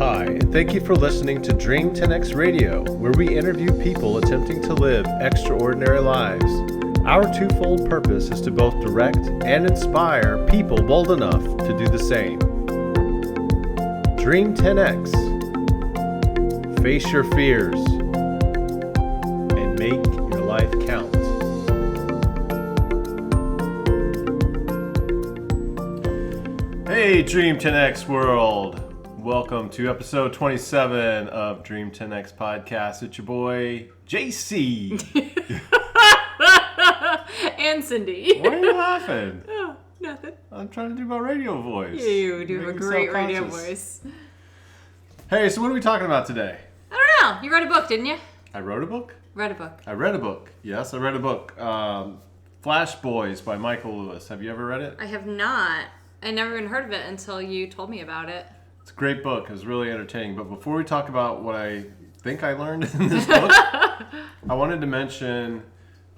Hi, and thank you for listening to Dream 10X Radio, where we interview people attempting to live extraordinary lives. Our twofold purpose is to both direct and inspire people bold enough to do the same. Dream 10X. Face your fears and make your life count. Hey, Dream 10X world. Welcome to episode 27 of Dream 10X podcast. It's your boy, JC. And Cindy. Why are you laughing? Oh, nothing. I'm trying to do my radio voice. You do have a Make me great radio self-conscious. voice. Hey, so what are we talking about today? I don't know. You read a book, didn't you? I wrote a book? Read a book. I read a book. Yes, I read a book. Flash Boys by Michael Lewis. Have you ever read it? I have not. I never even heard of it until you told me about it. It's a great book. It was really entertaining. But before we talk about what I think I learned in this book, I wanted to mention,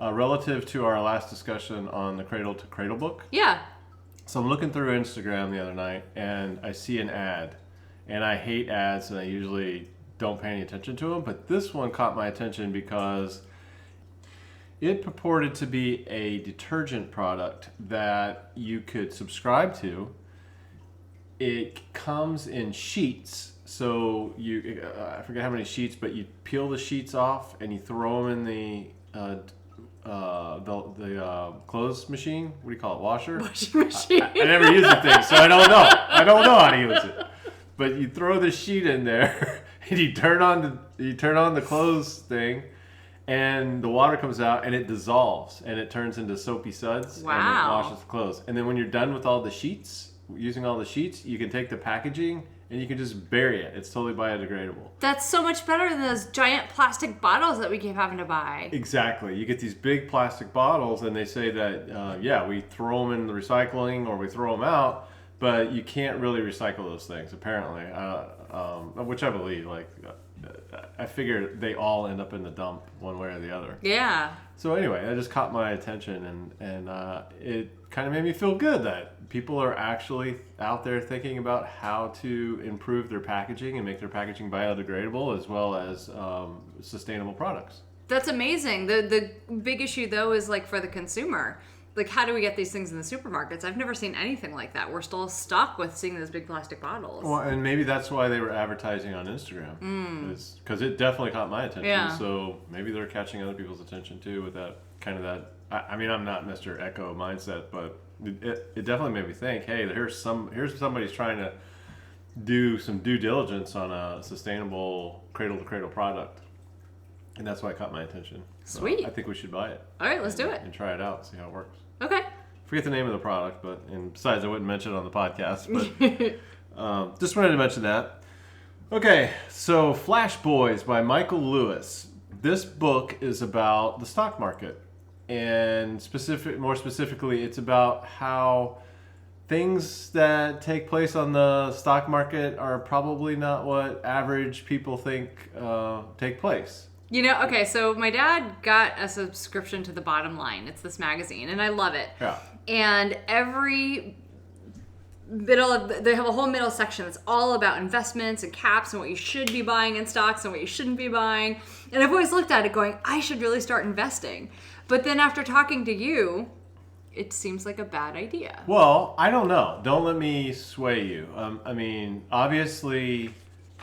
relative to our last discussion on the Cradle to Cradle book. Yeah. So I'm looking through Instagram the other night, and I see an ad. And I hate ads, and I usually don't pay any attention to them. But this one caught my attention because it purported to be a detergent product that you could subscribe to. It comes in sheets, so you I forget how many sheets, but you peel the sheets off and you throw them in the clothes machine. What do you call it? Washer? Washing machine. I never use the thing, so I don't know. I don't know how to use it. But you throw the sheet in there and you turn on the clothes thing, and the water comes out and it dissolves and it turns into soapy suds. Wow. And it washes the clothes. And then when you're done with all the sheets, using all the sheets, you can take the packaging and you can just bury it. It's totally biodegradable. That's so much better than those giant plastic bottles that we keep having to buy. Exactly. You get these big plastic bottles and they say that, we throw them in the recycling or we throw them out, but you can't really recycle those things, apparently, which I believe. I figure they all end up in the dump one way or the other. Yeah. So anyway, that just caught my attention, and it kind of made me feel good that people are actually out there thinking about how to improve their packaging and make their packaging biodegradable as well as sustainable products. That's amazing. The big issue, though, is for the consumer. How do we get these things in the supermarkets? I've never seen anything like that. We're still stuck with seeing those big plastic bottles. Well, and maybe that's why they were advertising on Instagram. Because it definitely caught my attention. Yeah. So maybe they're catching other people's attention too with that kind of that. I mean, I'm not Mr. Echo mindset, but it definitely made me think, hey, here's somebody's trying to do some due diligence on a sustainable cradle-to-cradle product. And that's why it caught my attention. Sweet. So I think we should buy it. All right, let's do it. And try it out, see how it works. Okay. Forget the name of the product, and besides, I wouldn't mention it on the podcast, but just wanted to mention that. Okay, so Flash Boys by Michael Lewis. This book is about the stock market, and more specifically, it's about how things that take place on the stock market are probably not what average people think take place. Okay, so my dad got a subscription to The Bottom Line. It's this magazine, and I love it. Yeah. And they have a whole middle section that's all about investments and caps and what you should be buying in stocks and what you shouldn't be buying. And I've always looked at it going, I should really start investing. But then after talking to you, it seems like a bad idea. Well, I don't know. Don't let me sway you. I mean, obviously,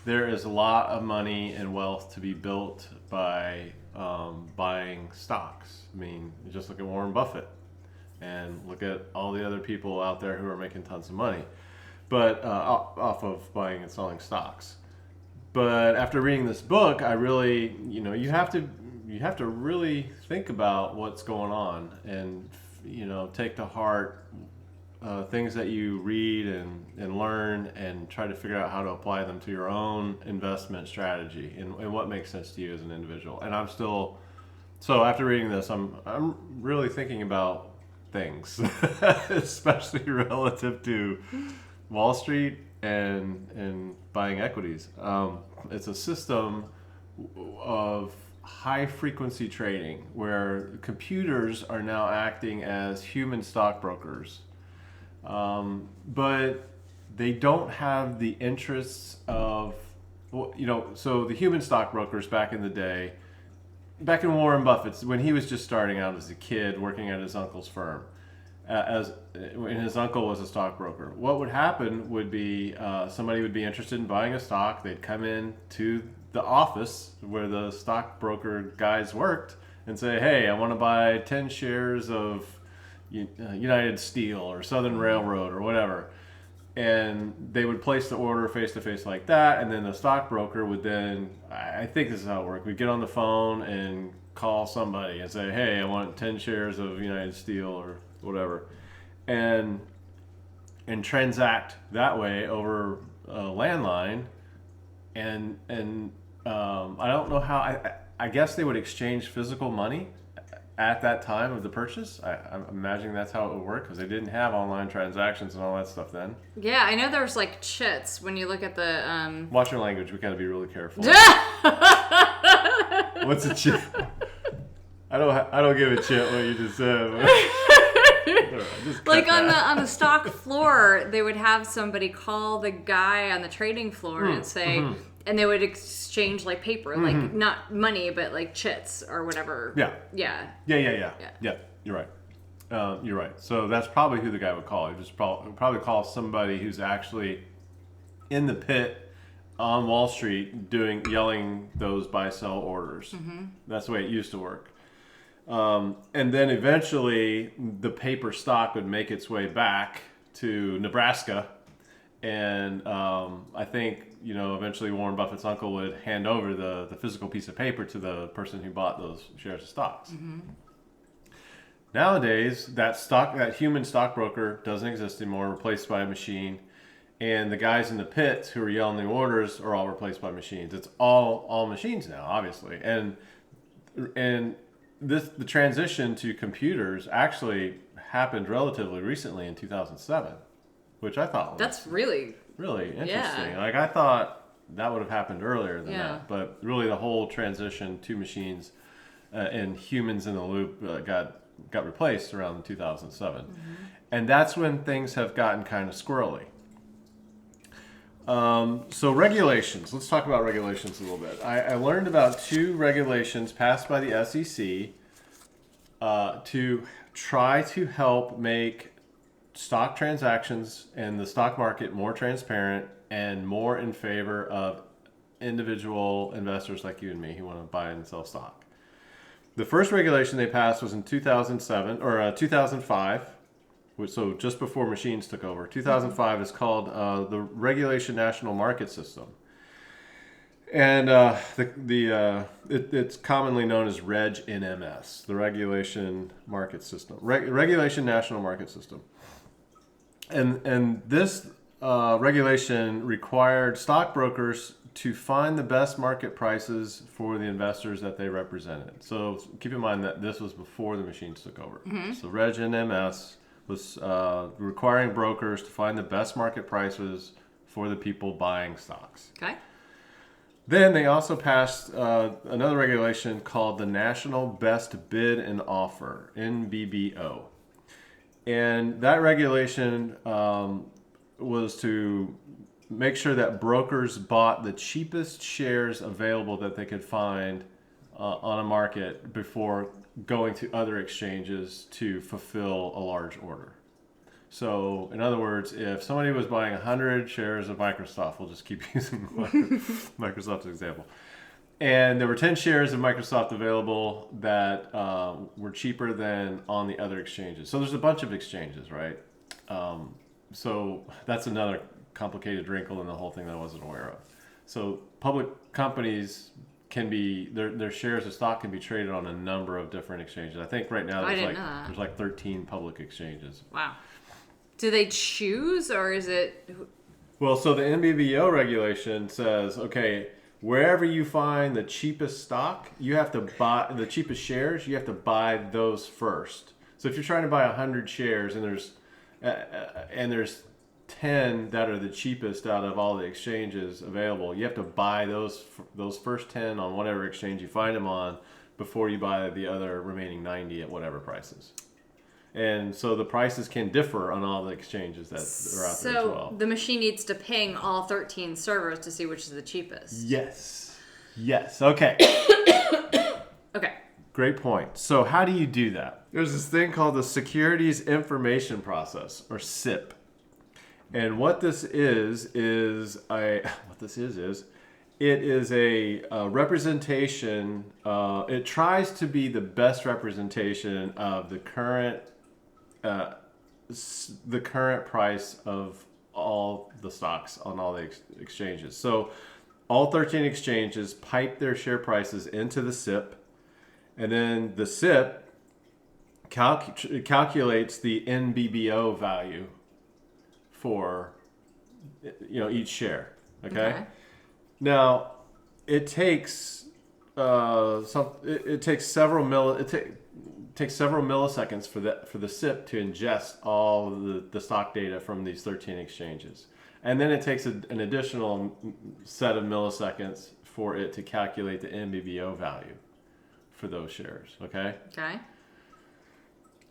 there is a lot of money and wealth to be built by buying stocks. I mean, just look at Warren Buffett and look at all the other people out there who are making tons of money, but off of buying and selling stocks. But after reading this book, I really, you have to really think about what's going on and take to heart things that you read and learn and try to figure out how to apply them to your own investment strategy and what makes sense to you as an individual. And so after reading this, I'm really thinking about things, especially relative to Wall Street and buying equities. It's a system of high frequency trading where computers are now acting as human stockbrokers. But they don't have the interests of well, so the human stockbrokers back in the day, back in Warren Buffett's, when he was just starting out as a kid working at his uncle's firm, when his uncle was a stockbroker, what would happen would be somebody would be interested in buying a stock. They'd come in to the office where the stockbroker guys worked and say, "Hey, I want to buy 10 shares of United Steel or Southern Railroad or whatever." And they would place the order face to face like that, and then the stockbroker would then, I think this is how it worked, we'd get on the phone and call somebody and say, "Hey, I want 10 shares of United Steel or whatever," and transact that way over a landline. And I don't know how, I guess they would exchange physical money at that time of the purchase. I'm imagining that's how it would work, because they didn't have online transactions and all that stuff then. Yeah, I know there's like chits when you look at the. Watch your language. We gotta be really careful. What's a chit? I don't give a shit what you just said. Just like on the stock floor, they would have somebody call the guy on the trading floor and say, and they would exchange like paper, like not money, but like chits or whatever. Yeah. Yeah. You're right. You're right. So that's probably who the guy would call. He just probably call somebody who's actually in the pit on Wall Street yelling those buy-sell orders. That's the way it used to work. And then eventually the paper stock would make its way back to Nebraska. And I think, eventually Warren Buffett's uncle would hand over the physical piece of paper to the person who bought those shares of stocks. Nowadays, that human stockbroker doesn't exist anymore, replaced by a machine. And the guys in the pits who are yelling the orders are all replaced by machines. It's all machines now, obviously. And the transition to computers actually happened relatively recently in 2007, which I thought was That's really interesting. Yeah. Like, I thought that would have happened earlier than Yeah. that, but really the whole transition to machines and humans in the loop got replaced around 2007, and that's when things have gotten kind of squirrely. So regulations. Let's talk about regulations a little bit. I learned about 2 regulations passed by the SEC to try to help make stock transactions and the stock market more transparent and more in favor of individual investors like you and me who want to buy and sell stock. The first regulation they passed was in 2007 or 2005. So just before machines took over. 2005 is called the Regulation National Market System. And it's commonly known as Reg NMS, the Regulation Market System, Regulation National Market System. And this regulation required stockbrokers to find the best market prices for the investors that they represented. So keep in mind that this was before the machines took over. So Reg NMS was requiring brokers to find the best market prices for the people buying stocks. okay. Then they also passed another regulation called the National Best Bid and Offer, NBBO. And that regulation was to make sure that brokers bought the cheapest shares available that they could find on a market before going to other exchanges to fulfill a large order. So, in other words, if somebody was buying 100 shares of Microsoft, we'll just keep using Microsoft as an example, and there were 10 shares of Microsoft available that were cheaper than on the other exchanges. So there's a bunch of exchanges, right? So that's another complicated wrinkle in the whole thing that I wasn't aware of. So public companies can be, their shares of stock can be traded on a number of different exchanges. I think right now there's like 13 public exchanges. Wow. Do they choose, or is it? Well, so the NBBO regulation says, okay, wherever you find the cheapest stock, you have to buy the cheapest shares. You have to buy those first. So if you're trying to buy 100 shares and there's 10 that are the cheapest out of all the exchanges available, you have to buy those first 10 on whatever exchange you find them on before you buy the other remaining 90 at whatever prices. And so the prices can differ on all the exchanges that are out there as well. So the machine needs to ping all 13 servers to see which is the cheapest. Yes. Okay. Okay. Great point. So how do you do that? There's this thing called the Securities Information Process, or SIP. And what this is it is a representation. It tries to be the best representation of the current price of all the stocks on all the exchanges. So all 13 exchanges pipe their share prices into the SIP, and then the SIP calculates the NBBO value for each share. Okay. Now it takes several milliseconds for the SIP to ingest all the stock data from these 13 exchanges, and then it takes an additional set of milliseconds for it to calculate the NBBO value for those shares. Okay.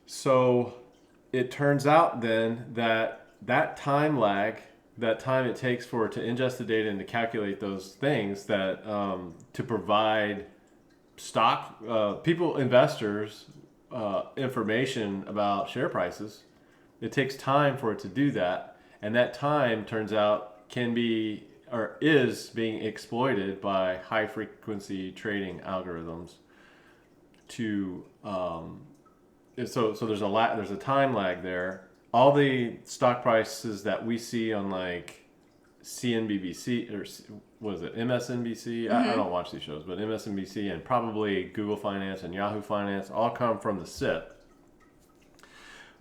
So it turns out then that time lag, that time it takes for it to ingest the data and to calculate those things, that to provide investors information about share prices, it takes time for it to do that, and that time turns out is being exploited by high frequency trading algorithms to so there's a time lag there. All the stock prices that we see on like CNBC or what is it, MSNBC? I don't watch these shows, but MSNBC and probably Google Finance and Yahoo Finance all come from the SIP.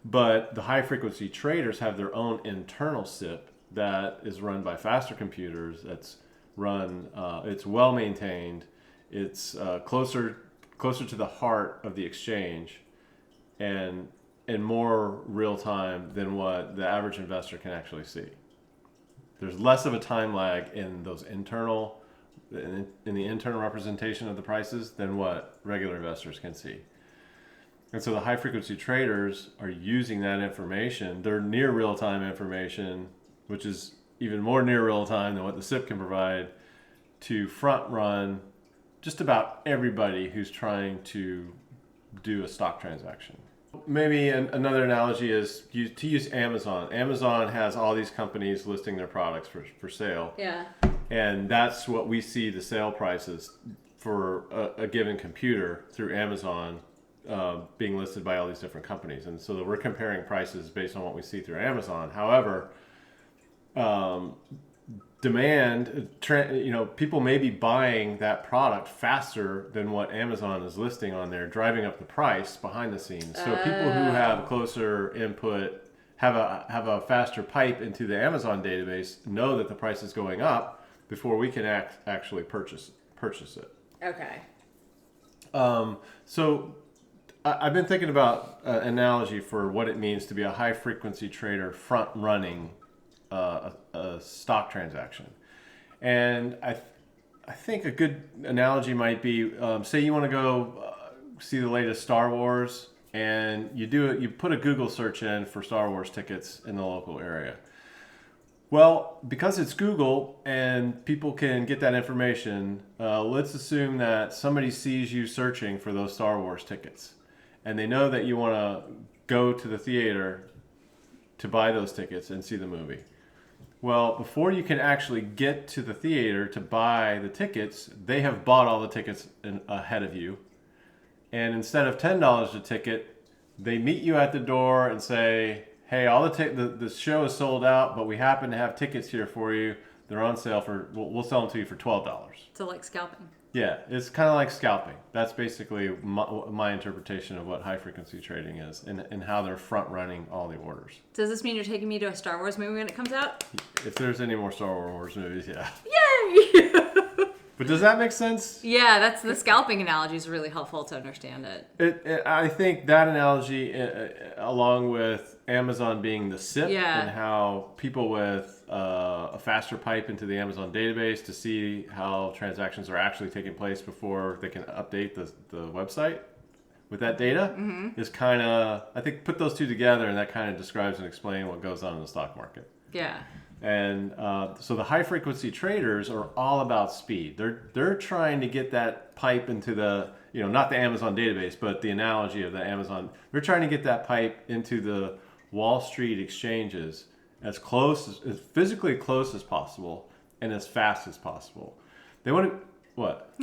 But the high frequency traders have their own internal SIP that is run by faster computers. That's run. It's well maintained. It's closer to the heart of the exchange, and more real time than what the average investor can actually see. There's less of a time lag in those in the internal representation of the prices than what regular investors can see. And so the high frequency traders are using that information, their near real time information, which is even more near real time than what the SIP can provide, to front run just about everybody who's trying to do a stock transaction. Maybe another analogy is to use Amazon. Amazon has all these companies listing their products for sale. Yeah. And that's what we see the sale prices for a given computer through Amazon being listed by all these different companies. And so we're comparing prices based on what we see through Amazon. However, demand, people may be buying that product faster than what Amazon is listing on there, driving up the price behind the scenes. So people who have closer input, have a faster pipe into the Amazon database, know that the price is going up before we can actually purchase it. Okay. So I've been thinking about an analogy for what it means to be a high frequency trader front running a stock transaction. And I think a good analogy might be, say you want to go see the latest Star Wars, and you put a Google search in for Star Wars tickets in the local area. Well, because it's Google and people can get that information, let's assume that somebody sees you searching for those Star Wars tickets, and they know that you want to go to the theater to buy those tickets and see the movie. Well, before you can actually get to the theater to buy the tickets, they have bought all the tickets ahead of you. And instead of $10 a ticket, they meet you at the door and say, hey, the show is sold out, but we happen to have tickets here for you. They're on sale we'll sell them to you for $12. So like scalping. Yeah, it's kind of like scalping. That's basically my interpretation of what high frequency trading is, and how they're front running all the orders. Does this mean you're taking me to a Star Wars movie when it comes out? If there's any more Star Wars movies, yeah. Yay! But does that make sense? Yeah, that's the scalping analogy is really helpful to understand it. I think that analogy, along with Amazon being the SIP, and how people with a faster pipe into the Amazon database to see how transactions are actually taking place before they can update the website, with that data is kind of, I think, put those two together, and that kind of describes and explains what goes on in the stock market. Yeah. And so the high frequency traders are all about speed. They're trying to get that pipe into the, not the Amazon database, but the analogy of the Amazon. They're trying to get that pipe into the Wall Street exchanges as physically close as possible and as fast as possible. They want to, what?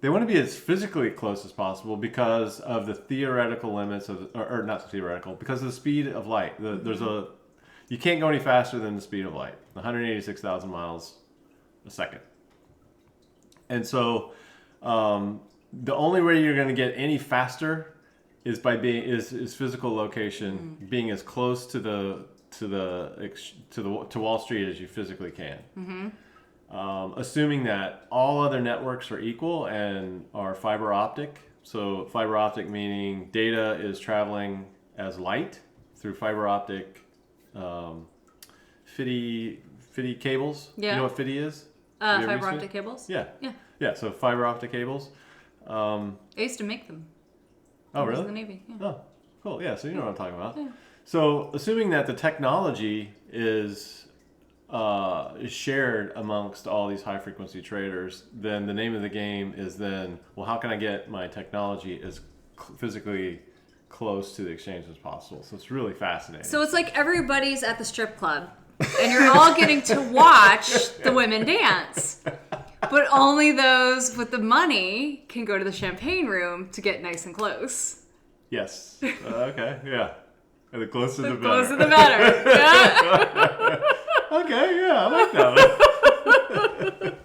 They want to be as physically close as possible because of the theoretical limits or not theoretical, because of the speed of light. You can't go any faster than the speed of light, 186,000 miles a second. And so the only way you're going to get any faster is by being is physical location, being as close to Wall Street as you physically can. Assuming that all other networks are equal and are fiber optic. So fiber optic meaning data is traveling as light through fiber optic FIDI cables. Yeah. You know what FIDI is? Have you ever Fiber used optic it? cables? Yeah, so fiber optic cables. I used to make them. Oh, I was really? in the Navy. Yeah. Oh, cool. Yeah, so you know what I'm talking about. Yeah. So assuming that the technology is shared amongst all these high frequency traders, then the name of the game is then, well, how can I get my technology as physically close to the exchange as possible? So it's really fascinating. So it's like everybody's at the strip club and you're all getting to watch the women dance. But only those with the money can go to the champagne room to get nice and close. Yes. Okay. Yeah. And the closer the better. The closer the better. Yeah. Okay. Yeah, I like that.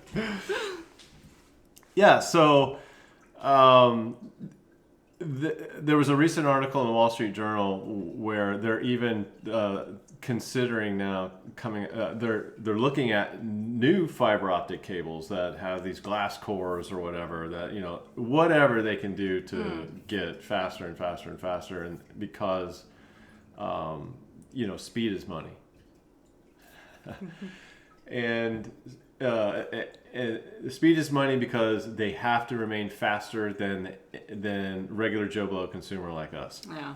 Yeah. So, there was a recent article in the Wall Street Journal where they're even considering now they're looking at new fiber optic cables that have these glass cores or whatever, that whatever they can do to get faster and faster and faster, and because speed is money. And speed is money because they have to remain faster than regular Joe Blow consumer like us. Yeah.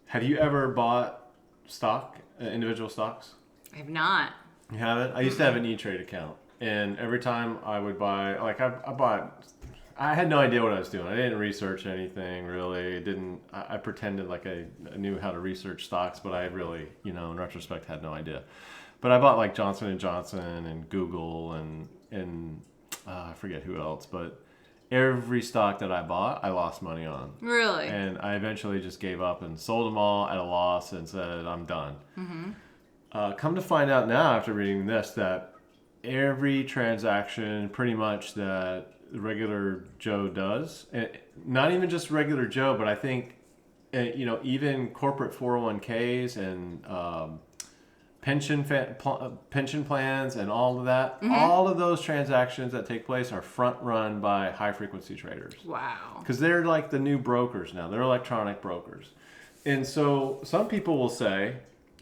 Have you ever bought stock, individual stocks? I have not. You haven't? I used to have an E-Trade account, and every time I would buy, I had no idea what I was doing. I didn't research anything really. I pretended like I knew how to research stocks, but I really, in retrospect, had no idea. But I bought like Johnson & Johnson and Google and I forget who else, but every stock that I bought, I lost money on. Really? And I eventually just gave up and sold them all at a loss and said, I'm done. Come to find out now after reading this that every transaction pretty much that regular Joe does, and not even just regular Joe, but I think, even corporate 401ks and pension plans and all of that, all of those transactions that take place are front run by high frequency traders. Wow. Because they're like the new brokers now. They're electronic brokers. And so some people will say,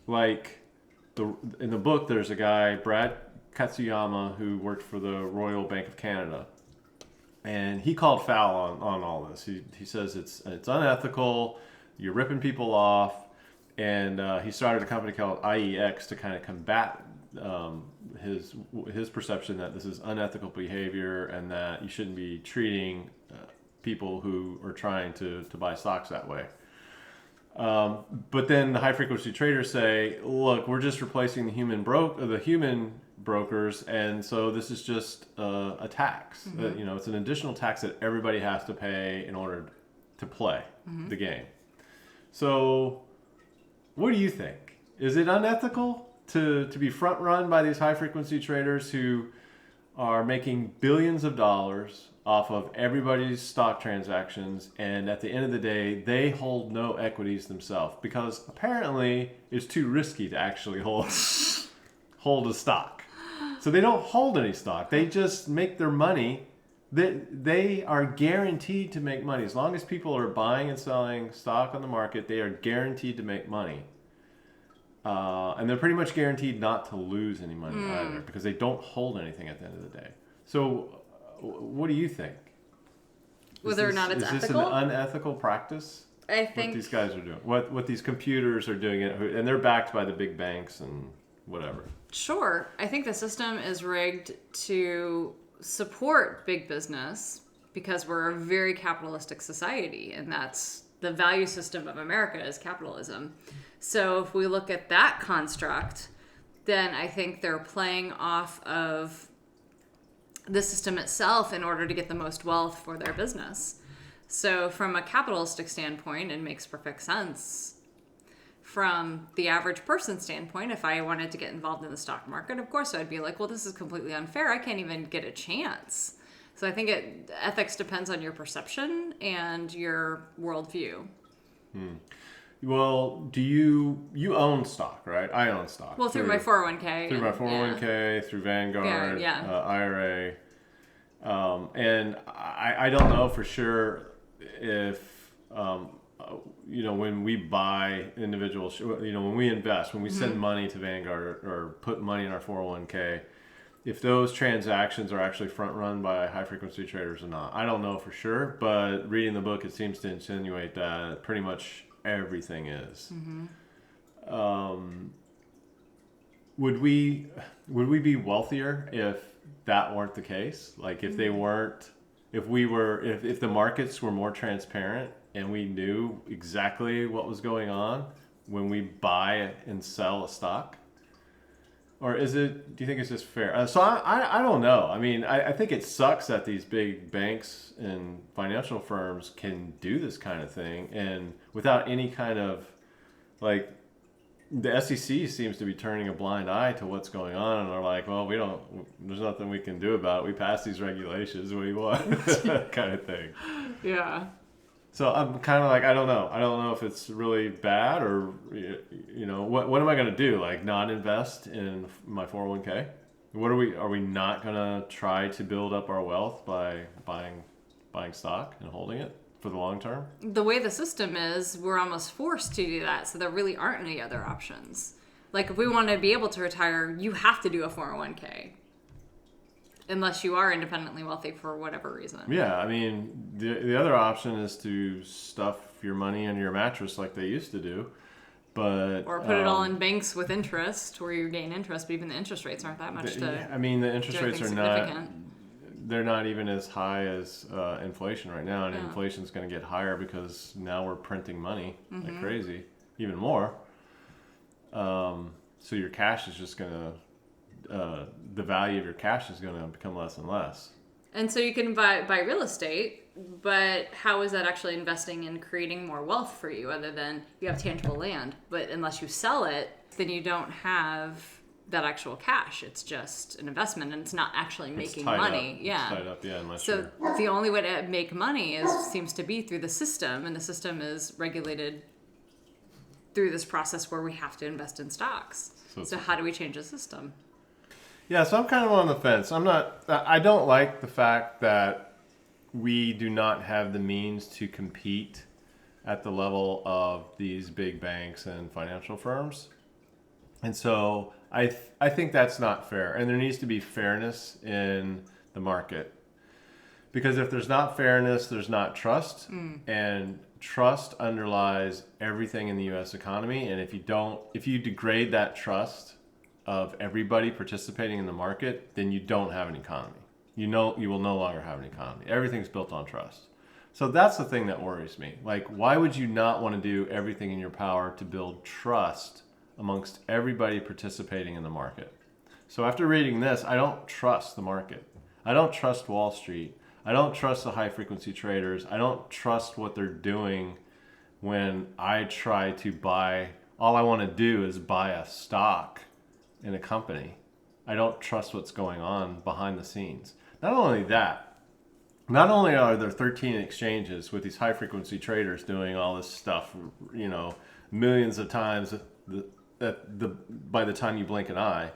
like, in the book, there's a guy, Brad Katsuyama, who worked for the Royal Bank of Canada. And he called foul on all this. He says it's unethical, you're ripping people off. And he started a company called IEX to kind of combat his perception that this is unethical behavior and that you shouldn't be treating people who are trying to buy stocks that way. But then the high frequency traders say, look, we're just replacing the human brokers, and so this is just a tax. It's an additional tax that everybody has to pay in order to play the game. So what do you think? Is it unethical to be front run by these high frequency traders who are making billions of dollars off of everybody's stock transactions, and at the end of the day, they hold no equities themselves because apparently it's too risky to actually hold a stock. So they don't hold any stock. They just make their money. They are guaranteed to make money. As long as people are buying and selling stock on the market, they are guaranteed to make money. And they're pretty much guaranteed not to lose any money either because they don't hold anything at the end of the day. So what do you think? whether or not it's is this ethical. an unethical practice? I What think these guys are doing, what these computers are doing, and they're backed by the big banks and whatever. Sure. I think the system is rigged to support big business because we're a very capitalistic society, and that's the value system of America is capitalism. So if we look at that construct, then I think they're playing off of the system itself in order to get the most wealth for their business. So from a capitalistic standpoint, it makes perfect sense. From the average person standpoint, if I wanted to get involved in the stock market, of course I'd be like, well, this is completely unfair. I can't even get a chance. So I think ethics depends on your perception and your worldview. Well, do you own stock, right? I own stock. Well, through my 401k. Through my 401k, through Vanguard, IRA. And I don't know for sure if, when we buy individual, when we invest, when we send money to Vanguard or put money in our 401k, if those transactions are actually front run by high frequency traders or not. I don't know for sure, but reading the book, it seems to insinuate that pretty much everything is. Would we be wealthier if that weren't the case? Like if they weren't, if the markets were more transparent and we knew exactly what was going on when we buy and sell a stock? Or do you think it's just fair? So I don't know. I mean, I think it sucks that these big banks and financial firms can do this kind of thing and without any kind of, like, the SEC seems to be turning a blind eye to what's going on, and they're like, well, there's nothing we can do about it. We passed these regulations, what do you want? kind of thing. Yeah. So I'm kind of like, I don't know. I don't know if it's really bad or, what am I going to do? Like not invest in my 401k? Are we not going to try to build up our wealth by buying stock and holding it for the long term? The way the system is, we're almost forced to do that. So there really aren't any other options. Like if we want to be able to retire, you have to do a 401k. Unless you are independently wealthy for whatever reason. Yeah, I mean, the other option is to stuff your money in your mattress like they used to do. Or put it all in banks with interest where you gain interest, but even the interest rates aren't that much the interest rates are not, they're not even as high as inflation right now, and inflation's going to get higher because now we're printing money like crazy, even more. So your cash is just going to, the value of your cash is going to become less and less. And so you can buy real estate, but how is that actually investing in creating more wealth for you other than you have tangible land? But unless you sell it, then you don't have that actual cash. It's just an investment and it's not actually making money. Yeah. It's tied up, yeah. So the only way to make money seems to be through the system, and the system is regulated through this process where we have to invest in stocks. So how do we change the system? Yeah, so I'm kind of on the fence. I don't like the fact that we do not have the means to compete at the level of these big banks and financial firms. And so I think that's not fair. And there needs to be fairness in the market. Because if there's not fairness, there's not trust. And trust underlies everything in the U.S. economy. And if you degrade that trust of everybody participating in the market, then you don't have an economy. You will no longer have an economy. Everything's built on trust. So that's the thing that worries me. Like, why would you not want to do everything in your power to build trust amongst everybody participating in the market? So after reading this, I don't trust the market. I don't trust Wall Street. I don't trust the high frequency traders. I don't trust what they're doing when I try to buy. All I want to do is buy a stock in a company. I don't trust what's going on behind the scenes. Not only that, not only are there 13 exchanges with these high frequency traders doing all this stuff, millions of times by the time you blink an eye,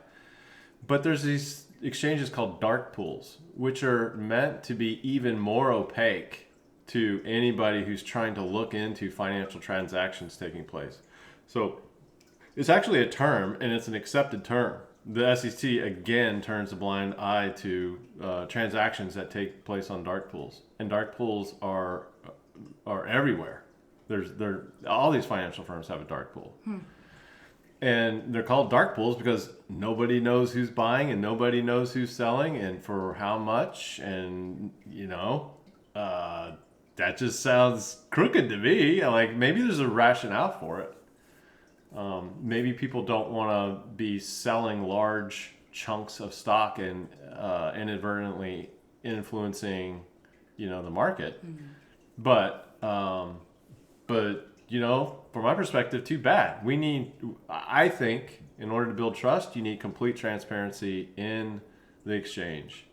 but there's these exchanges called dark pools, which are meant to be even more opaque to anybody who's trying to look into financial transactions taking place. So it's actually a term, and it's an accepted term. the SEC again turns a blind eye to transactions that take place on dark pools, and dark pools are everywhere. All these financial firms have a dark pool. And they're called dark pools because nobody knows who's buying and nobody knows who's selling and for how much. And, that just sounds crooked to me. Like, maybe there's a rationale for it. Maybe people don't want to be selling large chunks of stock and inadvertently influencing, the market. But from my perspective, too bad. I think, in order to build trust, you need complete transparency in the exchange.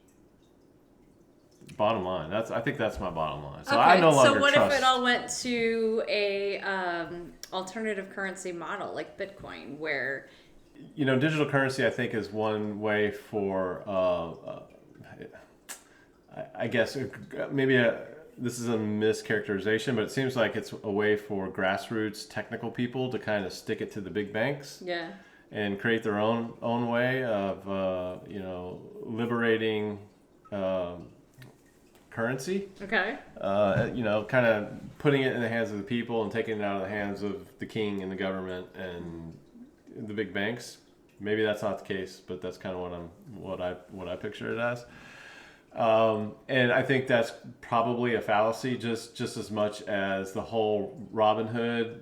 Bottom line. I think that's my bottom line. So okay, I no longer so what trust. if it all went to a alternative currency model like Bitcoin, where digital currency, I think, is one way for, I guess, maybe this is a mischaracterization, but it seems like it's a way for grassroots technical people to kind of stick it to the big banks. Yeah. And create their own way of, liberating currency. Okay. Kind of putting it in the hands of the people and taking it out of the hands of the king and the government and the big banks. Maybe that's not the case, but that's kind of what I picture it as. And I think that's probably a fallacy, just as much as the whole Robinhood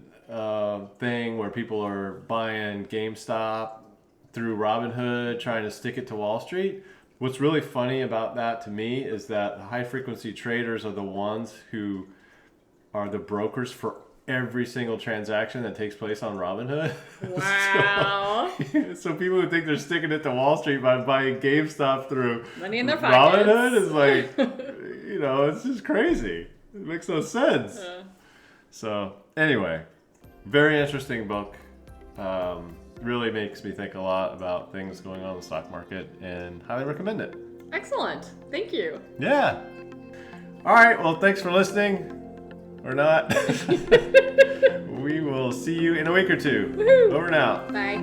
thing, where people are buying GameStop through Robinhood, trying to stick it to Wall Street. What's really funny about that to me is that the high frequency traders are the ones who are the brokers for every single transaction that takes place on Robinhood. Wow. So people who think they're sticking it to Wall Street by buying GameStop through money in their pockets. Robinhood is like, it's just crazy. It makes no sense. So anyway, very interesting book. Really makes me think a lot about things going on in the stock market, and highly recommend it. Excellent. Thank you. Yeah. All right. Well, thanks for listening. Or not. We will see you in a week or two. Woohoo. Over and out. Bye.